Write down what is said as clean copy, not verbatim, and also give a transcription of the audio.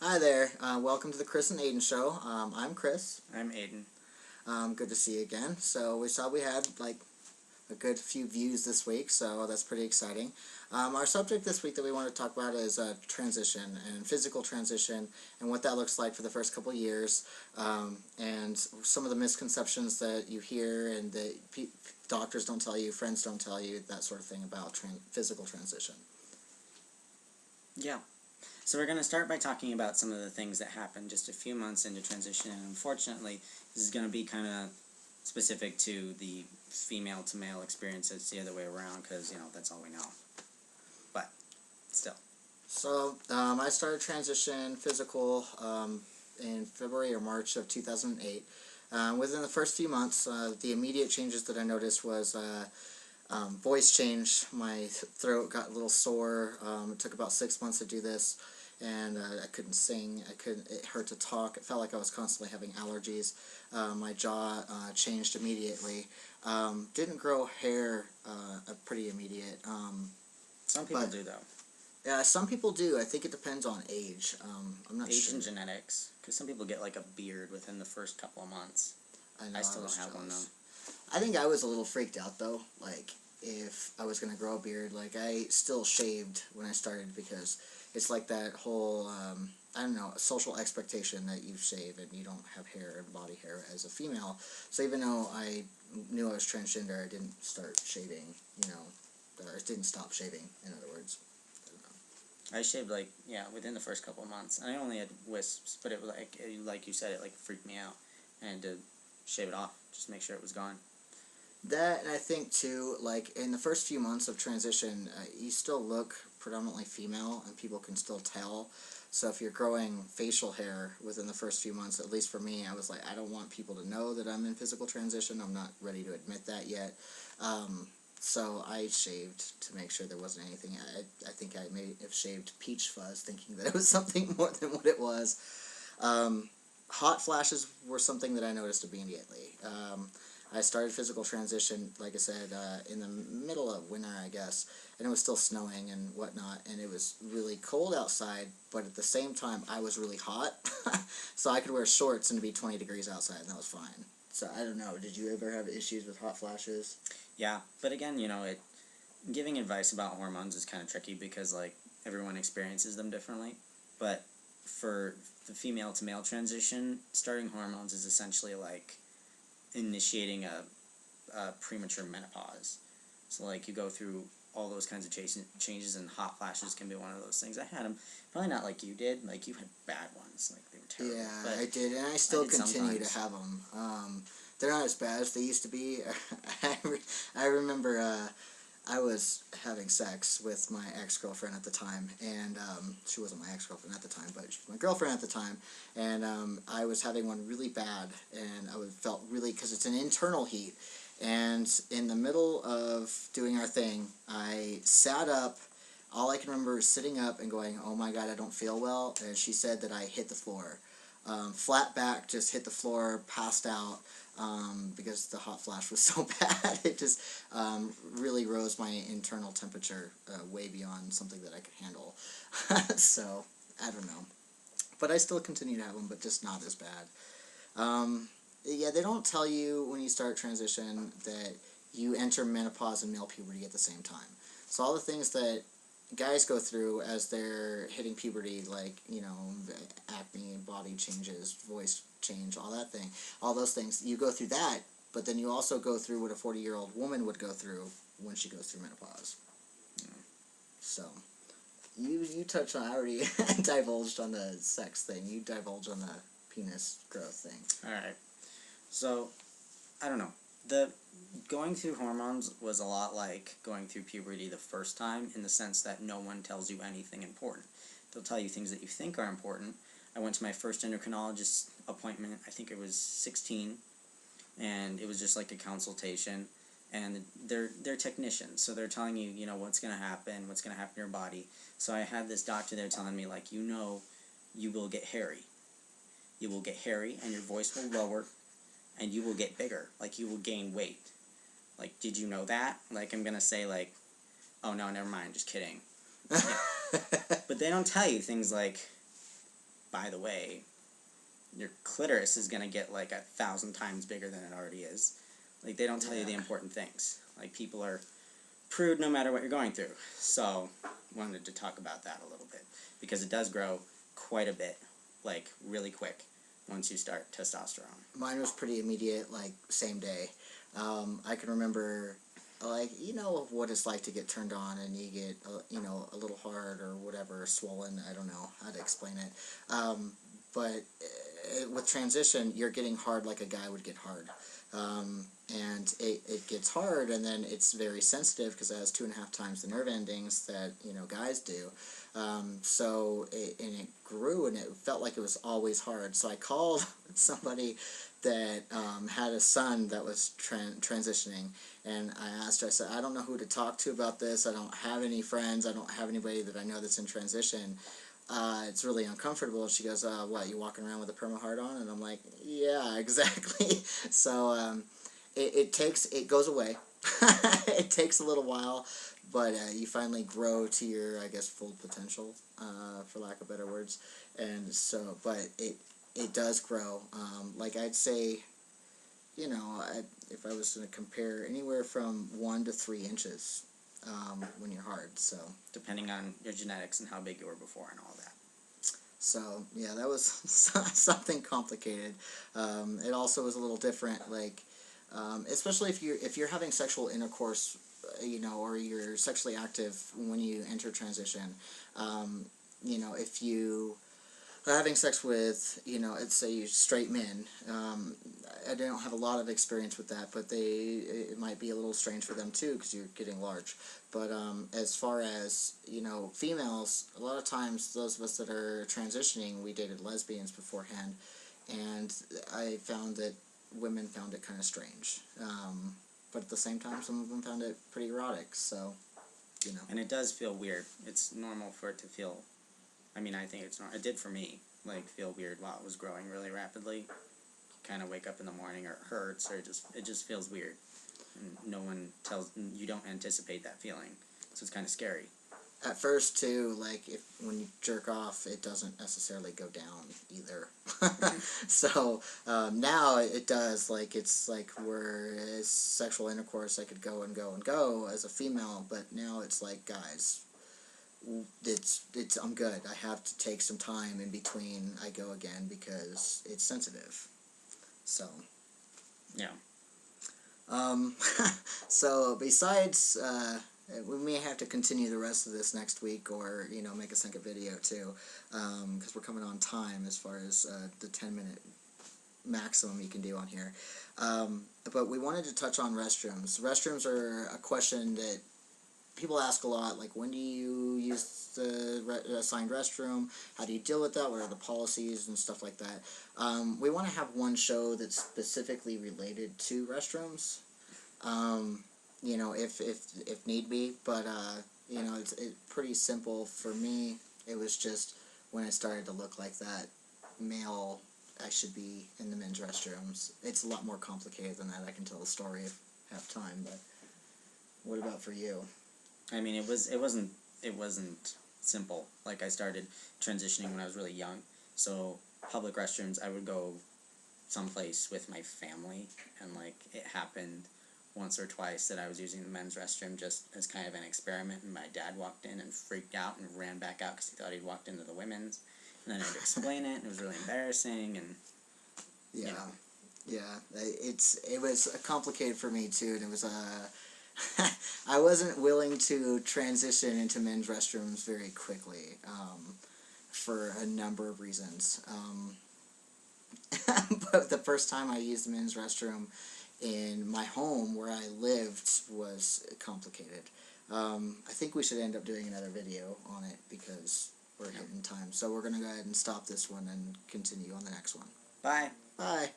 Hi there. Welcome to the Chris and Aidan show. I'm Chris. I'm Aidan. Good to see you again. So we saw we had a good few views this week, so that's pretty exciting. Our subject this week that we want to talk about is transition and physical transition and what that looks like for the first couple years, and some of the misconceptions that you hear and that doctors don't tell you, friends don't tell you, that sort of thing about physical transition. Yeah. So we're going to start by talking about some of the things that happened just a few months into transition, and unfortunately this is going to be kind of specific to the female to male experience. It's the other way around because, that's all we know. But still. So I started transition physical in February or March of 2008. Within the first few months, the immediate changes that I noticed was voice change. My throat got a little sore. It took about 6 months to do this, and I couldn't sing. It hurt to talk. It felt like I was constantly having allergies. My jaw changed immediately. Didn't grow hair pretty immediate. Some people do, though. Yeah, some people do. I think it depends on age. I'm not sure. Age and genetics. Because some people get like a beard within the first couple of months. I still don't have one, though. I think I was a little freaked out, though. Like, if I was going to grow a beard, I still shaved when I started because it's like that whole, I don't know, social expectation that you shave and you don't have hair and body hair as a female. So even though I knew I was transgender, I didn't start shaving, or didn't stop shaving, in other words. I shaved, within the first couple of months. I only had wisps, but it was like you said, it freaked me out. And I had to shave it off, just make sure it was gone. That, and I think, too, in the first few months of transition, you still look predominantly female, and people can still tell. So if you're growing facial hair within the first few months, at least for me, I was like, I don't want people to know that I'm in physical transition. I'm not ready to admit that yet. So I shaved to make sure there wasn't anything. I think I may have shaved peach fuzz, thinking that it was something more than what it was. Hot flashes were something that I noticed immediately. I started physical transition, like I said, in the middle of winter, I guess, and it was still snowing and whatnot, and it was really cold outside, but at the same time, I was really hot, so I could wear shorts and it'd be 20 degrees outside, and that was fine. So, I don't know, did you ever have issues with hot flashes? Yeah, but again, giving advice about hormones is kind of tricky because, everyone experiences them differently, but for the female to male transition, starting hormones is essentially like initiating a premature menopause. So you go through all those kinds of changes, and hot flashes can be one of those things. I had them, probably not like you did. You had bad ones, they were terrible. Yeah, but I did, and I still continue to have them. They're not as bad as they used to be. I remember I was having sex with my ex-girlfriend at the time, and she wasn't my ex-girlfriend at the time, but she was my girlfriend at the time, and I was having one really bad, and felt really, because it's an internal heat, and in the middle of doing our thing, I sat up. All I can remember is sitting up and going, oh my god, I don't feel well, and she said that I hit the floor. Flat back, just hit the floor, passed out, because the hot flash was so bad. It just really rose my internal temperature way beyond something that I could handle. So, I don't know. But I still continue to have them, but just not as bad. Yeah, they don't tell you when you start transition that you enter menopause and male puberty at the same time. So all the things that guys go through as they're hitting puberty, acne, body changes, voice change, all those things, you go through that, but then you also go through what a 40-year-old woman would go through when she goes through menopause. So, you touched on, I already divulged on the sex thing, you divulged on the penis growth thing. Alright, so, I don't know, going through hormones was a lot like going through puberty the first time, in the sense that no one tells you anything important. They'll tell you things that you think are important. I went to my first endocrinologist appointment, I think it was 16, and it was just like a consultation, and they're technicians, so they're telling you, what's going to happen in your body. So I had this doctor there telling me, you will get hairy. You will get hairy, and your voice will lower, and you will get bigger, you will gain weight. Did you know that? I'm gonna say, oh no, never mind, just kidding. Yeah. But they don't tell you things like, by the way, your clitoris is going to get like 1,000 times bigger than it already is. Like, they don't tell you the important things. Like, people are prude no matter what you're going through. So, wanted to talk about that a little bit. Because it does grow quite a bit, like, really quick once you start testosterone. Mine was pretty immediate, like, same day. I can remember, like, you know what it's like to get turned on and you get, you know, a little hard or whatever, swollen. I don't know how to explain it. But with transition, you're getting hard like a guy would get hard. And it gets hard, and then it's very sensitive because it has 2.5 times the nerve endings that, you know, guys do. So it grew, and it felt like it was always hard. So I called somebody that had a son that was transitioning, and I asked her, I said, I don't know who to talk to about this. I don't have any friends. I don't have anybody that I know that's in transition. It's really uncomfortable. She goes, what, you walking around with a perma heart on? And I'm like, yeah, exactly. So it goes away. It takes a little while, but you finally grow to your, I guess, full potential, for lack of better words. And so, but it does grow. Like, I'd say, you know, if I was going to compare, anywhere from 1 to 3 inches. When you're hard, so. Depending on your genetics and how big you were before and all that. So, yeah, that was something complicated. It also was a little different, like, especially if you're having sexual intercourse, you know, or you're sexually active when you enter transition. You know, if you are having sex with, you know, let's say straight men, I don't have a lot of experience with that, but it might be a little strange for them too because you're getting large. But as far as, you know, females, a lot of times those of us that are transitioning, we dated lesbians beforehand, and I found that women found it kind of strange. But at the same time, some of them found it pretty erotic, so, you know. And it does feel weird. It's normal for it to feel, I mean, I think it's normal. It did for me, like, feel weird while it was growing really rapidly. Kind of wake up in the morning, or it hurts, or it just feels weird. And no one tells, you don't anticipate that feeling. So it's kind of scary. At first, too, like, when you jerk off, it doesn't necessarily go down either. So, now it does, like, it's like where sexual intercourse, I could go and go and go as a female, but now it's like, guys, I'm good. I have to take some time in between I go again because it's sensitive. So, yeah. So besides, we may have to continue the rest of this next week, or, you know, make a second video too, because we're coming on time as far as the 10-minute maximum you can do on here. But we wanted to touch on restrooms. Restrooms are a question that people ask a lot, like, when do you use the assigned restroom? How do you deal with that? What are the policies and stuff like that? We want to have one show that's specifically related to restrooms, you know, if need be. But, you know, it's pretty simple for me. It was just when it started to look like that male, I should be in the men's restrooms. It's a lot more complicated than that. I can tell the story if I have time, but what about for you? I mean, it wasn't simple. Like, I started transitioning when I was really young, so public restrooms, I would go someplace with my family, and, like, it happened once or twice that I was using the men's restroom just as kind of an experiment, and my dad walked in and freaked out and ran back out because he thought he'd walked into the women's, and then I had to explain it, and it was really embarrassing, and, yeah. you know. Yeah, it was complicated for me too, and it was I wasn't willing to transition into men's restrooms very quickly, for a number of reasons. But the first time I used the men's restroom in my home where I lived was complicated. I think we should end up doing another video on it because we're hitting time. So we're going to go ahead and stop this one and continue on the next one. Bye. Bye.